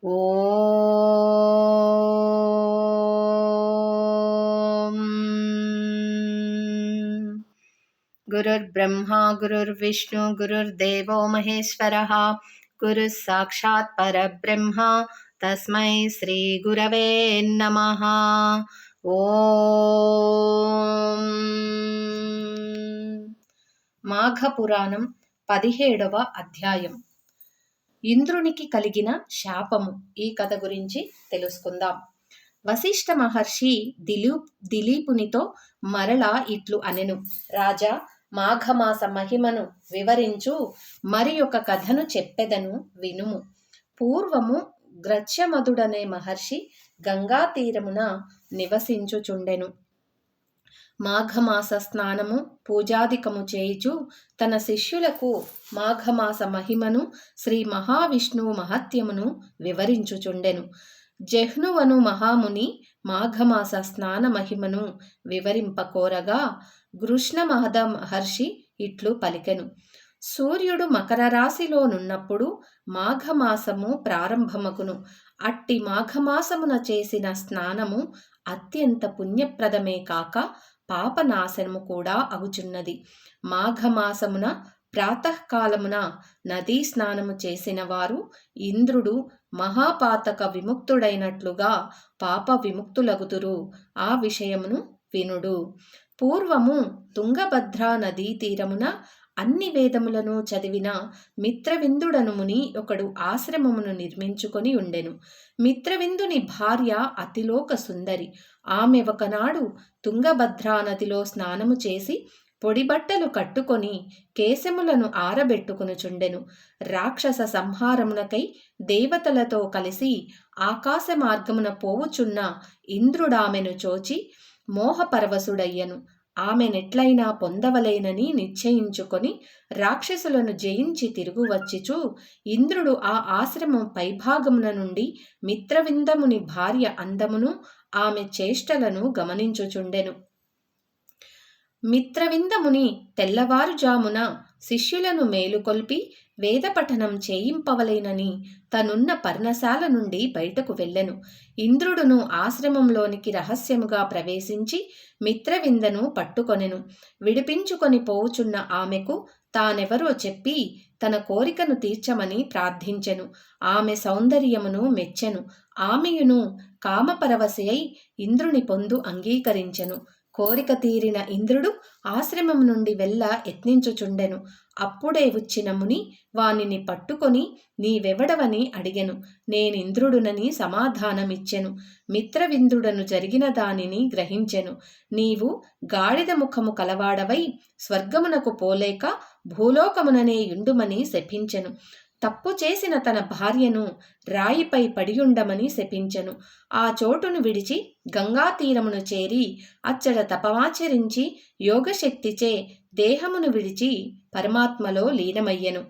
ఓం గురుర్బ్రహ్మా గురుర్విష్ణు గురుర్దేవో మహేశ్వరః గురుః సాక్షాత్ పరబ్రహ్మ తస్మై శ్రీ గురవే నమః. ఓం మాఘపురాణం 17వ అధ్యాయం. ఇంద్రునికి కలిగిన శాపము. ఈ కథ గురించి తెలుసుకుందాం. వశిష్ఠ మహర్షి దిలీపునితో మరలా ఇట్లు అనెను. రాజా, మాఘమాస మహిమను వివరించు మరి ఒక కథను చెప్పెదను వినుము. పూర్వము గ్రత్యమధుడనే మహర్షి గంగా తీరమున నివసించుచుండెను. మాఘమాస స్నానము పూజాదికము చేయుచు తన శిష్యులకు మాఘమాస మహిమను శ్రీ మహావిష్ణువు మహత్యమును వివరించుచుండెను. జహ్నువను మహాముని మాఘమాస స్నాన మహిమను వివరింపకోరగా కృష్ణ మహర్షి ఇట్లు పలికెను. సూర్యుడు మకర రాశిలోనున్నప్పుడు మాఘమాసము ప్రారంభమగును. అట్టి మాఘమాసమున చేసిన స్నానము అత్యంత పుణ్యప్రదమే కాక పాపనాశనము కూడా అగుచున్నది. మాఘమాసమున ప్రాతకాలమున నదీ స్నానము చేసిన వారు ఇంద్రుడు మహాపాతక విముక్తుడైనట్లుగా పాప విముక్తులగుదురు. ఆ విషయమును వినుడు. పూర్వము తుంగభద్రా నదీ తీరమున అన్ని వేదములను చదివిన మిత్రవిందుడను ముని ఒకడు ఆశ్రమమును నిర్మించుకొని ఉండెను. మిత్రవిందుని భార్య అతిలోక సుందరి. ఆమె ఒకనాడు తుంగభద్రా నదిలో స్నానము చేసి పొడిబట్టలు కట్టుకొని కేశములను ఆరబెట్టుకునుచుండెను. రాక్షస సంహారమునకై దేవతలతో కలిసి ఆకాశ మార్గమున పోవుచున్న ఇంద్రుడామెను చూచి మోహపరవశుడయ్యను. ఆమెనెట్లయినా పొందవలేనని నిశ్చయించుకొని రాక్షసులను జయించి తిరుగువచ్చిచు ఇంద్రుడు ఆ ఆశ్రమం పైభాగమున నుండి మిత్రవిందముని భార్య అందమును ఆమె చేష్టలను గమనించుచుండెను. మిత్రవిందముని తెల్లవారుజామున శిష్యులను మేలుకొల్పి వేదపఠనం చేయింపవలేనని తనున్న పర్ణశాల నుండి బయటకు వెళ్ళెను. ఇంద్రుడును ఆశ్రమంలోనికి రహస్యముగా ప్రవేశించి మిత్రవిందను పట్టుకొనెను. విడిపించుకొని పోవుచున్న ఆమెకు తానెవరో చెప్పి తన కోరికను తీర్చమని ప్రార్థించెను. ఆమె సౌందర్యమును మెచ్చెను. ఆమెయును కామపరవశి అయి ఇంద్రుని పొందు అంగీకరించెను. కోరిక తీరిన ఇంద్రుడు ఆశ్రమం నుండి వెళ్ళ యత్నించుచుండెను. అప్పుడే వచ్చిన ముని వానిని పట్టుకొని నీవెవడవని అడిగెను. నేనింద్రుడునని సమాధానమిచ్చెను. మిత్రవిందుడను జరిగిన దానిని గ్రహించెను. నీవు గాడిద ముఖము కలవాడవై స్వర్గమునకు పోలేక భూలోకముననే యుండుమని శపించెను. తప్పు చేసిన తన భార్యను రాయిపై పడియుండమని శపించెను. ఆ చోటును విడిచి గంగా తీరమును చేరి అచ్చట తపమాచరించి యోగశక్తిచే దేహమును విడిచి పరమాత్మలో లీనమయ్యెను.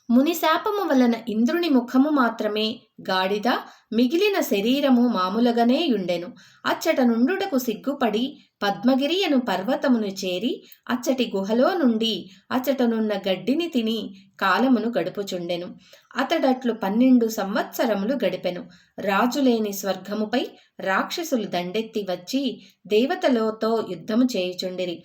ముని శాపము వలన ఇంద్రుని ముఖము మాత్రమే గాడిద, మిగిలిన శరీరము మామూలుగానే యుండెను. అచ్చట నుండుటకు సిగ్గుపడి పద్మగిరి అను పర్వతమును చేరి అచ్చటి గుహలో నుండి అచ్చటనున్న గడ్డిని తిని కాలమును గడుపుచుండెను. అతడట్లు 12 సంవత్సరములు గడిపెను. రాజులేని స్వర్గముపై రాక్షసులు దండెత్తి వచ్చి దేవతలతో యుద్ధము చేయుచుండిరి.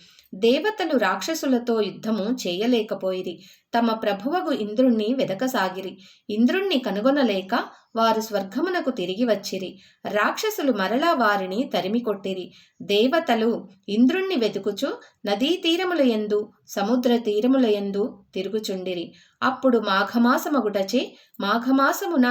దేవతలు రాక్షసులతో యుద్ధము చేయలేకపోయిరి. తమ ప్రభువగు ఇంద్రుణ్ణి వెదకసాగిరి. ఇంద్రుణ్ణి కనుగొనలేక వారు స్వర్గమునకు తిరిగి వచ్చిరి. రాక్షసులు మరలా వారిని తరిమికొట్టిరి. దేవతలు ఇంద్రుణ్ణి వెతుకుచు నదీ తీరములయందు సముద్ర తీరములయందు తిరుగుచుండిరి. అప్పుడు మాఘమాసమగుటచే మాఘమాసమున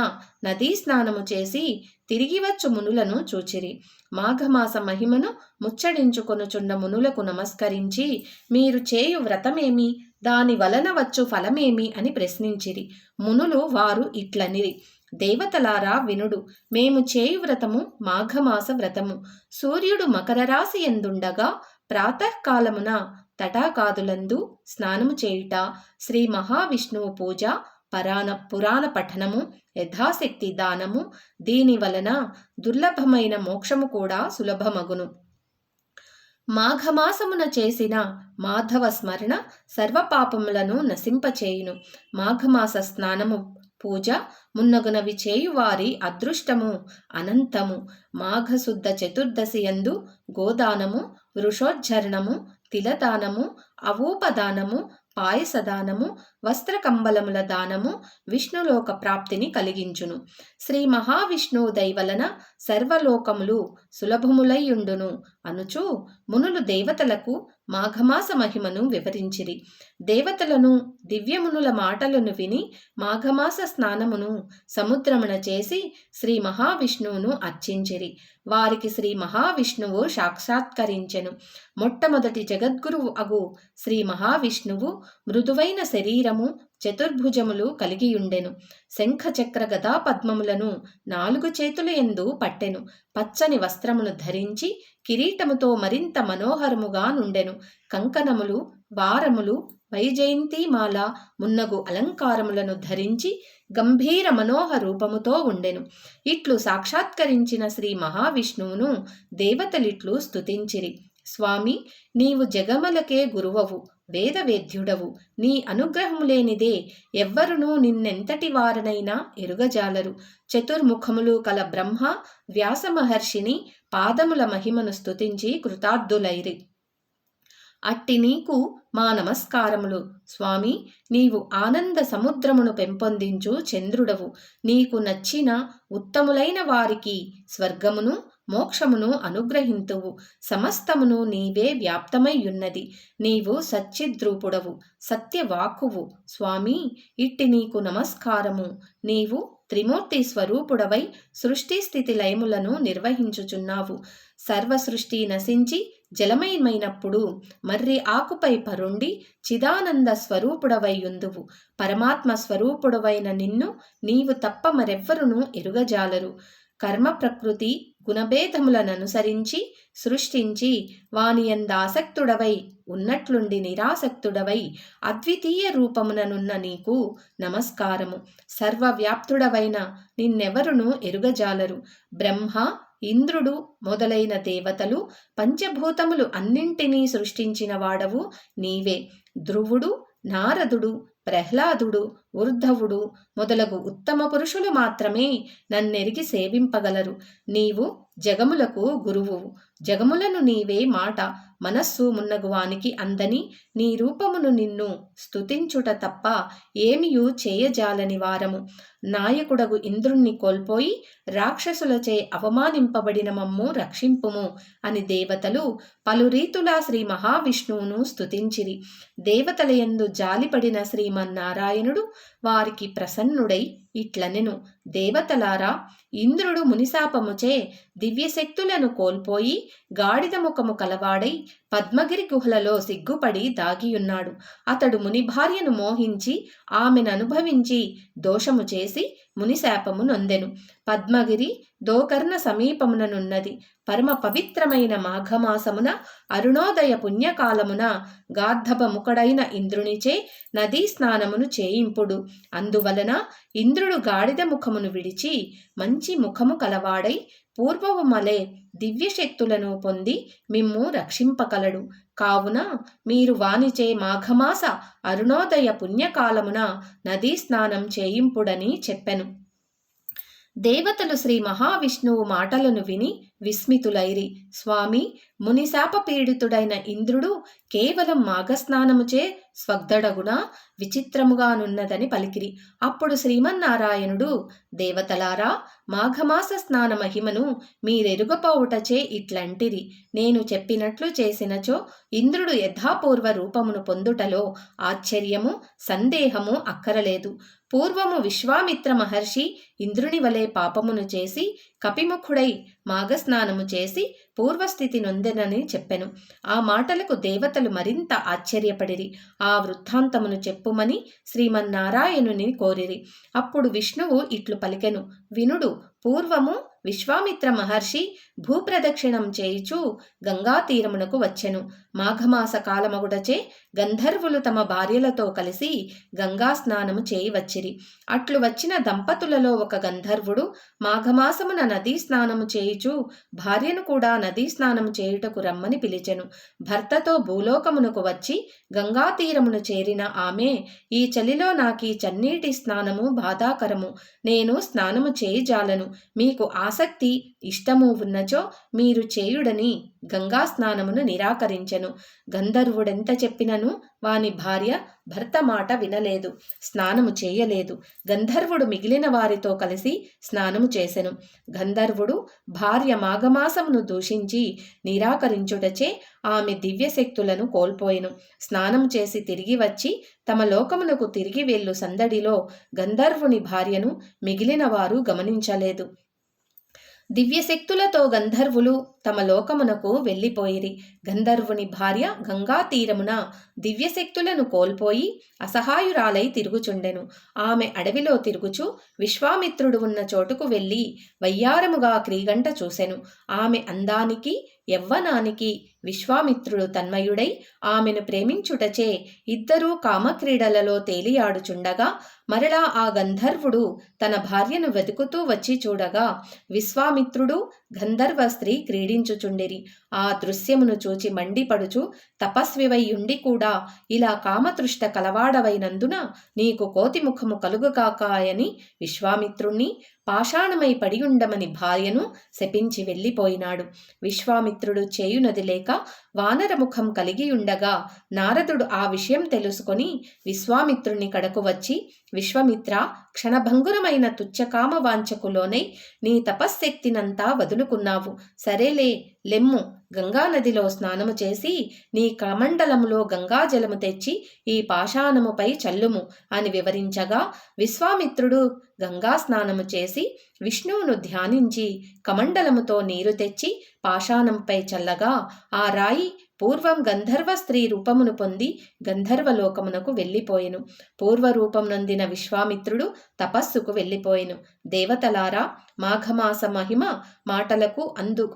నదీ స్నానము చేసి తిరిగివచ్చు మునులను చూచిరి. మాఘమాస మహిమను ముచ్చడించుకొనుచున్న మునులకు నమస్కరించి మీరు చేయు వ్రతమేమి, దాని వలన వచ్చు ఫలమేమి అని ప్రశ్నించిరి. మునులు వారు ఇట్లనిరి. దేవతలారా వినుడు. మేము చేయు వ్రతము మాఘమాస వ్రతము. సూర్యుడు మకర రాశి యందుండగా ప్రాతకాలమున తటాకాదులందు స్నానము చేయుట, శ్రీ మహావిష్ణువు పూజ, పురాణ పఠనము, యథాశక్తి దానము, దీని వలన దుర్లభమైన మోక్షము కూడా సులభమగును. మాఘమాసమున చేసిన మాధవ స్మరణ సర్వపాపములను నశింపచేయును. మాఘమాస స్నానము పూజ మున్నగునవి చేయువారి అదృష్టము అనంతము. మాఘశుద్ధ చతుర్దశి యందు గోదానము, వృషోజ్జరణము, తిలదానము, అవూపదానము, పాయసదానము, వస్త్రకంబలముల దానము విష్ణులోక ప్రాప్తిని కలిగించును. శ్రీ మహావిష్ణువు దయవలన సర్వలోకములు సులభములైయుండును అనుచు మునులు దేవతలకు మాఘమాస మహిమను వివరించిరి. దేవతలను దివ్యమునుల మాటలను విని మాఘమాస స్నానమును సముద్రమున చేసి శ్రీ మహావిష్ణువును అర్చించిరి. వారికి శ్రీ మహావిష్ణువు సాక్షాత్కరించెను. మొట్టమొదటి జగద్గురువు అగు శ్రీ మహావిష్ణువు మృదువైన శరీరము, చతుర్భుజములు కలిగియుండెను. శంఖచక్ర గదా పద్మములను 4 చేతుల యందు పట్టెను. పచ్చని వస్త్రమును ధరించి కిరీటముతో మరింత మనోహరముగా నుండెను. కంకణములు, వారములు, వైజయంతిమాల మున్నగు అలంకారములను ధరించి గంభీర మనోహర రూపముతో ఉండెను. ఇట్లు సాక్షాత్కరించిన శ్రీ మహావిష్ణువును దేవతలిట్లు స్తుతించిరి. స్వామి, నీవు జగములకే గురువవు, వేదవేద్యుడవు. నీ అనుగ్రహము లేనిదే ఎవ్వరునూ నిన్నెంతటి వారనైనా ఎరుగజాలరు. చతుర్ముఖములు కల బ్రహ్మ వ్యాస మహర్షిని పాదముల మహిమను స్తుతించి కృతార్థులైరి. అట్టి నీకు మా నమస్కారములు. స్వామి, నీవు ఆనంద సముద్రమును పెంపొందించు చంద్రుడవు. నీకు నచ్చిన ఉత్తములైన వారికి స్వర్గమును మోక్షమును అనుగ్రహింతువు. సమస్తమును నీవే వ్యాప్తమైయున్నది. నీవు సచ్చిద్రూపుడవు, సత్యవాక్కువు. స్వామి, ఇట్టి నీకు నమస్కారము. నీవు త్రిమూర్తి స్వరూపుడవై సృష్టి స్థితి లయములను నిర్వహించుచున్నావు. సర్వసృష్టి నశించి జలమయమైనప్పుడు మర్రి ఆకుపై పరుండి చిదానంద స్వరూపుడవైయుందువు. పరమాత్మ స్వరూపుడవైన నిన్ను నీవు తప్ప మరెవ్వరునూ ఎరుగజాలరు. కర్మ ప్రకృతి గుణభేదములననుసరించి సృష్టించి వానియందాసక్తుడవై ఉన్నట్లుండి నిరాసక్తుడవై అద్వితీయ రూపముననున్న నీకు నమస్కారము. సర్వవ్యాప్తుడవైన నిన్నెవరునూ ఎరుగజాలరు. బ్రహ్మ, ఇంద్రుడు మొదలైన దేవతలు, పంచభూతములు అన్నింటినీ సృష్టించిన వాడవు నీవే. ధ్రువుడు, నారదుడు, ప్రహ్లాదుడు, ఉర్ధవుడు మొదలగు ఉత్తమ పురుషులు మాత్రమే నన్నెరిగి సేవింపగలరు. నీవు జగములకు గురువువు. జగములను నీవే మాట, మనస్సు మున్నగువానికి అందని నీ రూపమును నిన్ను స్తుతించుట తప్ప ఏమియూ చేయజాలని వారము. నాయకుడగు ఇంద్రుణ్ణి కోల్పోయి రాక్షసులచే అవమానింపబడిన మమ్ము రక్షింపుము అని దేవతలు పలు రీతులా శ్రీ మహావిష్ణువును స్తుతించిరి. దేవతలయందు జాలిపడిన శ్రీమన్నారాయణుడు వారికి ప్రసన్నుడై ఇట్లనెను. దేవతలారా, ఇంద్రుడు మునిశాపముచే దివ్యశక్తులను కోల్పోయి గాడిద ముఖము కలవాడై పద్మగిరి గుహలలో సిగ్గుపడి దాగియున్నాడు. అతడు ముని భార్యను మోహించి ఆమెననుభవించి దోషము చేసి మునిశాపము నొందెను. పద్మగిరి దోకర్ణ సమీపముననున్నది. పరమ పవిత్రమైన మాఘమాసమున అరుణోదయ పుణ్యకాలమున గార్ధబముఖుడైన ఇంద్రునిచే నదీ స్నానమును చేయింపుడు. అందువలన ఇంద్రుడు గాడిద ముఖమును విడిచి మంచి ముఖము కలవాడై పూర్వము మలే దివ్యశక్తులను పొంది మిమ్ము రక్షింపగలడు. కావున మీరు వానిచే మాఘమాస అరుణోదయ పుణ్యకాలమున నదీ స్నానం చేయింపుడని చెప్పెను. దేవతలు శ్రీ మహావిష్ణువు మాటలను విని విస్మితులైరి. స్వామి, మునిశాప పీడితుడైన ఇంద్రుడు కేవలం మాఘస్నానముచే స్వగ్ధడగునా విచిత్రముగానున్నదని పలికిరి. అప్పుడు శ్రీమన్నారాయణుడు, దేవతలారా, మాఘమాస స్నాన మహిమను మీరెరుగపోవుటచే ఇట్లంటిరి. నేను చెప్పినట్లు చేసినచో ఇంద్రుడు యథాపూర్వ రూపమును పొందుటలో ఆశ్చర్యము సందేహము అక్కరలేదు. పూర్వము విశ్వామిత్ర మహర్షి ఇంద్రుని వలె పాపమును చేసి కపిముఖుడై మాఘస్నానము చేసి పూర్వస్థితి నొందెనని చెప్పెను. ఆ మాటలకు దేవతలు మరింత ఆశ్చర్యపడిరి. ఆ వృత్తాంతమును చెప్పుమని శ్రీమన్నారాయణుని కోరిరి. అప్పుడు విష్ణువు ఇట్లు పలికెను. వినుడు. పూర్వము విశ్వామిత్ర మహర్షి భూప్రదక్షిణం చేయుచు గంగా తీరమునకు వచ్చెను. మాఘమాస కాలమగుటచే గంధర్వులు తమ భార్యలతో కలిసి గంగా స్నానము చేయి వచ్చిరి. అట్లు వచ్చిన దంపతులలో ఒక గంధర్వుడు మాఘమాసమున నదీ స్నానము చేయుచు భార్యను కూడా నదీ స్నానము చేయుటకు రమ్మని పిలిచెను. భర్తతో భూలోకమునకు వచ్చి గంగా తీరమును చేరిన ఆమె, ఈ చలిలో నాకీ చన్నీటి స్నానము బాధాకరము, నేను స్నానము చేయుజాలను, మీకు ఆసక్తి ఇష్టము ఉన్నచో మీరు చేయుడని గంగా స్నానమును నిరాకరించెను. గంధర్వుడెంత చెప్పినను వాని భార్య భర్త మాట వినలేదు, స్నానము చేయలేదు. గంధర్వుడు మిగిలిన వారితో కలిసి స్నానము చేసెను. గంధర్వుడు భార్య మాఘమాసమును దూషించి నిరాకరించుటచే ఆమె దివ్యశక్తులను కోల్పోయెను. స్నానము చేసి తిరిగి వచ్చి తమ లోకమునకు తిరిగి వెళ్ళు సందడిలో గంధర్వుని భార్యను మిగిలిన వారు గమనించలేదు. దివ్యశక్తులతో గంధర్వులు తమ లోకమునకు వెళ్ళిపోయిరి. గంధర్వుని భార్య గంగా తీరమున దివ్యశక్తులను కోల్పోయి అసహాయురాలై తిరుగుచుండెను. ఆమె అడవిలో తిరుగుచు విశ్వామిత్రుడు ఉన్న చోటుకు వెళ్ళి వయ్యారముగా క్రీగంట చూసెను. ఆమె అందానికి యవ్వనానికి విశ్వామిత్రుడు తన్మయుడై ఆమెను ప్రేమించుటచే ఇద్దరూ కామక్రీడలలో తేలియాడుచుండగా మరలా ఆ గంధర్వుడు తన భార్యను వెతుకుతూ వచ్చి చూడగా విశ్వామిత్రుడు గంధర్వ స్త్రీ క్రీడించుచుండిరి. ఆ దృశ్యమును చూచి మండిపడుచు, తపస్వివైయుండి కూడా ఇలా కామతృష్ట కలవాడవైనందున నీకు కోతిముఖము కలుగుగాకాయని విశ్వామిత్రుణ్ణి పాషాణమై పడియుండమని భార్యను శపించి వెళ్ళిపోయినాడు. విశ్వామిత్రుడు చేయునది లేక వానరముఖం కలిగియుండగా నారదుడు ఆ విషయం తెలుసుకొని విశ్వామిత్రుని కడకు వచ్చి, విశ్వమిత్ర, క్షణభంగురమైన తుచ్చకామ వాంఛకులోనై నీ తపశ్శక్తినంతా వదులుకున్నావు. సరేలే, లెమ్ము, గంగానదిలో స్నానము చేసి నీ కమండలములో గంగాజలము తెచ్చి ఈ పాషాణముపై చల్లుము అని వివరించగా విశ్వామిత్రుడు గంగా స్నానము చేసి విష్ణువును ధ్యానించి కమండలముతో నీరు తెచ్చి పాషాణంపై చల్లగా ఆ రాయి పూర్వం గంధర్వ స్త్రీ రూపమును పొంది గంధర్వలోకమునకు వెళ్ళిపోయెను. పూర్వరూపం నొందిన విశ్వామిత్రుడు తపస్సుకు వెళ్ళిపోయెను. దేవతలారా, మాఘమాస మహిమ మాటలకు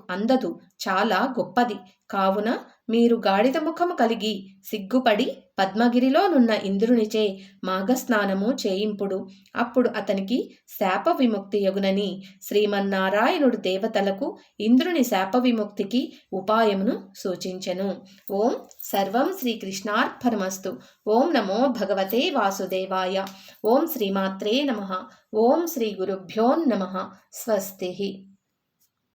అందదు, చాలా గొప్పది. కావున మీరు గాడిద ముఖము కలిగి సిగ్గుపడి పద్మగిరిలోనున్న ఇంద్రునిచే మాఘస్నానము చేయింపుడు. అప్పుడు అతనికి శాప విముక్తి యగునని శ్రీమన్నారాయణుడు దేవతలకు ఇంద్రుని శాప విముక్తికి ఉపాయమును సూచించెను. ఓం సర్వం శ్రీకృష్ణార్పణమస్తు. ఓం నమో భగవతే వాసుదేవాయ. ఓం శ్రీమాత్రే నమః. ఓం శ్రీ గురుభ్యో నమః. స్వస్తి.